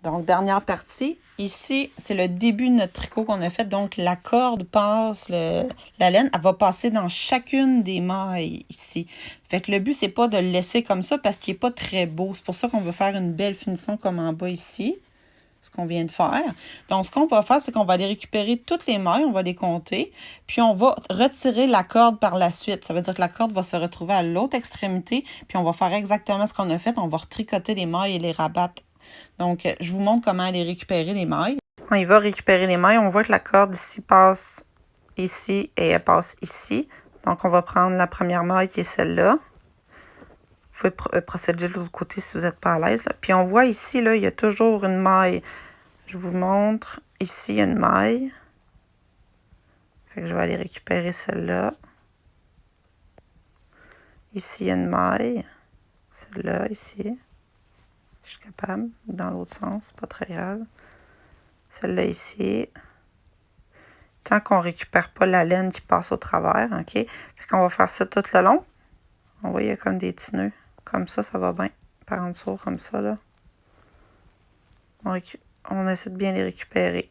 Donc, dernière partie. Ici, c'est le début de notre tricot qu'on a fait. Donc, la corde passe, la laine, elle va passer dans chacune des mailles ici. Fait que le but, c'est pas de le laisser comme ça parce qu'il n'est pas très beau. C'est pour ça qu'on veut faire une belle finition comme en bas ici. Ce qu'on vient de faire. Donc, ce qu'on va faire, c'est qu'on va aller récupérer toutes les mailles, on va les compter, puis on va retirer la corde par la suite. Ça veut dire que la corde va se retrouver à l'autre extrémité, puis on va faire exactement ce qu'on a fait. On va retricoter les mailles et les rabattre. Donc, je vous montre comment aller récupérer les mailles. On y va récupérer les mailles. On voit que la corde ici passe ici et elle passe ici. Donc, on va prendre la première maille qui est celle-là. Vous pouvez procéder de l'autre côté si vous n'êtes pas à l'aise. Puis on voit ici, là, il y a toujours une maille. Je vous montre. Ici, il y a une maille. Fait que je vais aller récupérer celle-là. Ici, il y a une maille. Celle-là, ici. Je suis capable. Dans l'autre sens, pas très grave. Celle-là, ici. Tant qu'on ne récupère pas la laine qui passe au travers, OK? Fait qu'on va faire ça tout le long. On voit, il y a comme des petits nœuds. Comme ça va bien. Par en dessous, comme ça, là. On essaie de bien les récupérer.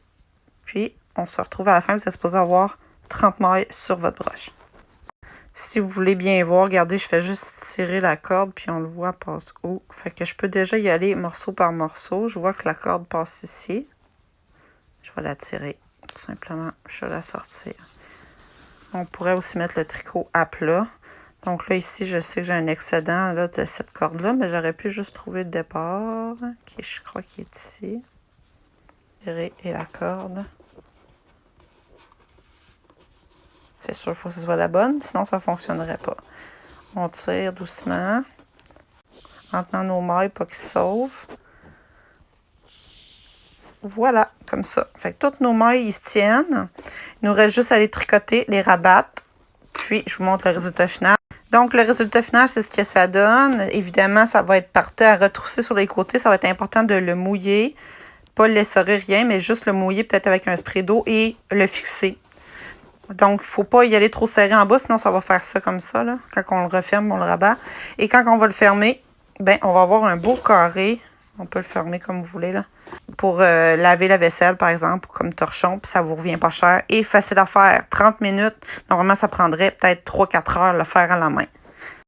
Puis, on se retrouve à la fin. Vous êtes supposé avoir 30 mailles sur votre broche. Si vous voulez bien voir, regardez, je fais juste tirer la corde, puis on le voit passe où. Fait que je peux déjà y aller morceau par morceau. Je vois que la corde passe ici. Je vais la tirer, tout simplement. Je vais la sortir. On pourrait aussi mettre le tricot à plat. Donc là, ici, je sais que j'ai un excédent là, de cette corde-là, mais j'aurais pu juste trouver le départ, qui je crois qu'il est ici. Et la corde. C'est sûr, il faut que ce soit la bonne, sinon ça ne fonctionnerait pas. On tire doucement, en tenant nos mailles, pas qu'ils se sauvent. Voilà, comme ça. Fait que toutes nos mailles, ils se tiennent. Il nous reste juste à les tricoter, les rabattre. Puis, je vous montre le résultat final. Donc, le résultat final, c'est ce que ça donne. Évidemment, ça va être parti à retrousser sur les côtés. Ça va être important de le mouiller. Pas le l'essorer, rien, mais juste le mouiller peut-être avec un spray d'eau et le fixer. Donc, il ne faut pas y aller trop serré en bas, sinon ça va faire ça comme ça, là. Quand on le referme, on le rabat. Et quand on va le fermer, ben, on va avoir un beau carré. On peut le fermer comme vous voulez, là. Pour laver la vaisselle, par exemple, comme torchon, puis ça vous revient pas cher. Et facile à faire, 30 minutes. Normalement, ça prendrait peut-être 3-4 heures le faire à la main.